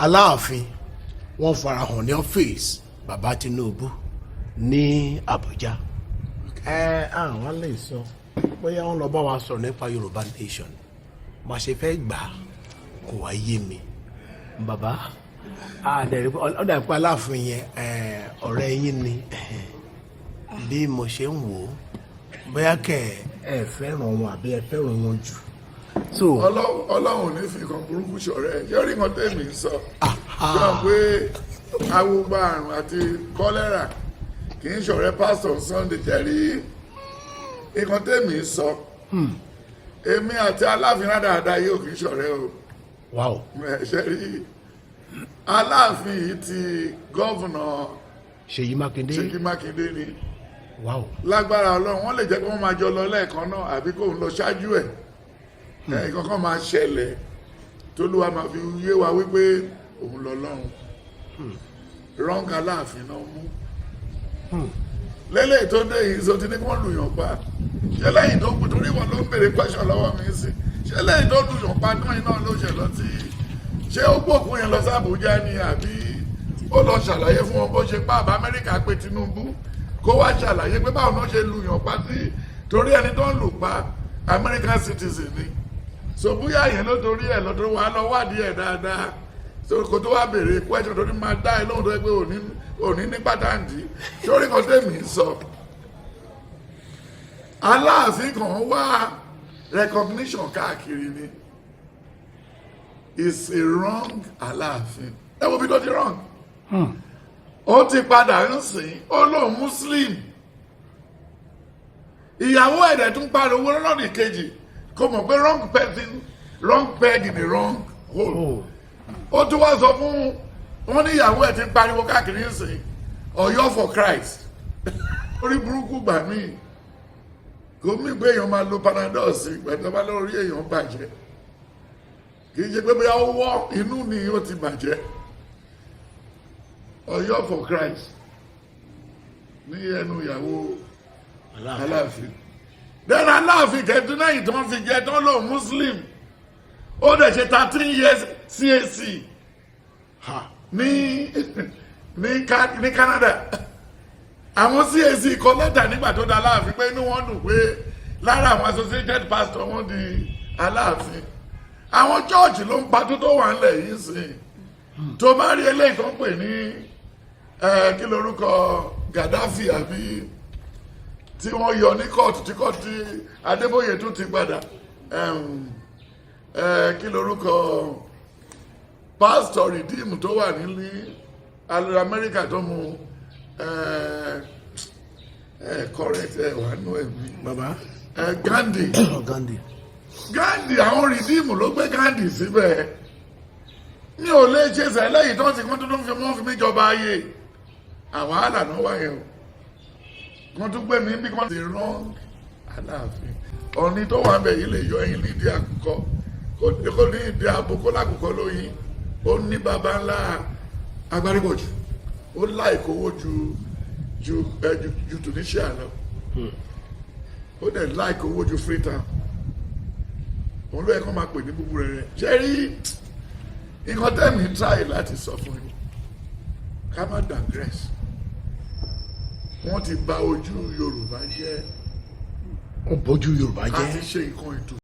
Aláàfin wọ́n farahàn ní ọ́fíìsì bàbá Tinubu ní Àbújá. Àwọn lè sọ bóyá wọ́n lọ bá wa sọ̀rọ̀ nípa Yorùbá nation bá ṣe fẹ́ gbà kò wá yé mi. Bàbá ọ̀dà ìpá Aláàfin yẹn ọ̀rẹ́ yín ni bí mo ṣe ń wò ó bóyá kẹ́ ẹ fẹ́ràn wọn àbí ẹ fẹ́ràn wọn jù. Ọlọ́run ní fi kan burúkú ṣọ̀rẹ́ yọrí kan tèmi sọ gbọ́n pé awúgbà àrùn àti kọ́lẹ́rà kì í ṣọ̀rẹ́ pásítọ̀ Sunday jẹ́rí nǹkan tèmi sọ èmi àti Aláàfin dáadáa yóò kì í ṣọ̀rẹ́ o. Wow. ṣe rí Aláàfin yìí ti gọ́vùnà Ṣèyí Mákindé ni. Wow. Lágbára Ọlọ́run wọ́n lè jẹ́ kí wọ́n máa jọ lọ lẹ́ẹ̀kan náà àbí kó ń lọ ṣáájú ẹ̀ ìkankan máa ṣẹlẹ̀ t'Olúwa máa fi yé wa wípé òun lọ lọ́run wrong Aláàfin náà mú lélẹ́yìí tó dé yìí sọ ti ní kí wọ́n lùyàn pa ṣé lẹ́yìn tó kù torí wọn ló ń béèrè question lọ́wọ́ mi sí ṣé lẹ́yìn tó lùyàn pa náà iná ló ṣe lọ sí ṣé ó gbókun yẹn lọ sí Àbújá ni àbí ó lọ ṣàlàyé fún wọn bó ṣe pa àbá Amẹ́ríkà pé Tinubu kó wá ṣàlàyé pé báwo náà ṣe lùyàn pa sí torí ẹni tó ń lù pa American citizen ni so bóyá yẹn ló torí ẹ̀ lọ́dọ̀ wa lọ wádìí ẹ̀ dáadáa so kò tó wá béèrè question tó ní máa dá ẹ lóhùn tó yẹ pé òní ní pàtàkì sórí kan tèmi sọ Aláàfin kan wá recognition káàkiri ni is a wrong Aláàfin ẹ wo bí tó ti wrong ó ti padà ń sìn ó lóun Muslim ìyàwó ẹ̀dẹ̀ tún pariwo lọ́nà kejì kò mọ̀ pé wrong person wrong peg in the wrong hole ó tún wá sọ fún wọn ní ìyàwó ẹ̀ ti ń pariwo káàkiri ń sìn Ọ̀yọ́ for Christ orí burúkú gbà mí kò mí pé èèyàn máa lo Panadol sí pẹ̀lú ọba lórí èèyàn bàjẹ́ kì í ṣe pé bóyá ó wọ́ inú ni ó ti bàjẹ́ Ọ̀yọ́ for Christ ní ẹnu ìyàwó Aláàfin then Aláàfin kẹtù náà yìí tí wọ́n fi jẹ tán lóun Muslim ó dẹ̀ ṣe 13 years CAC ní Canada àwọn CAC kọ lẹ́tà nígbà tó dá Aláàfin pé inú wọn dùn pé lára àwọn associated pastor wọn di Aláàfin àwọn church ló ń patú tó wà ńlẹ̀ yìí sìn tó bá rí eléyìí tó ń pè ní kí lorúkọ Gaddafi àbí tí wọ́n yọ ní kóòtù tí Adébóyè tún ti padà kí lorúkọ pásítọ̀ Redeem tó wà nílé Amẹ́ríkà tó mú correct wà nú ẹ̀mí bàbá Gandhi àwọn Redeem ló gbé Gandhi síbẹ̀ mi ò lè ṣe sẹ́lẹ̀yìn tó ti kún tó fi mọ́ fi mí jọba ayé àwọn àlànà wáyé o wọ́n tún gbé mi bí wọ́n ti wrong Aláàfin Ọ̀ọ̀ni tó wà ń bẹ̀ yìí lè yọ ẹyin nídìí àkùkọ kó ní ìdí àbò kó lákùkọ lóyin ó ní baba ńlá agbárígòjù ó láìkó owó ju Tunisia lọ ó dẹ̀ láìkó owó ju Freetown òun ló yẹ kó máa pè ní búburú rẹ̀ ṣe rí nǹkan tẹ́mi tráì láti sọ fún yín ká má digress wọ́n ti bà ojú Yorùbá jẹ́ wọ́n bójú Yorùbá jẹ́ ká ti ṣe nǹkan ètò.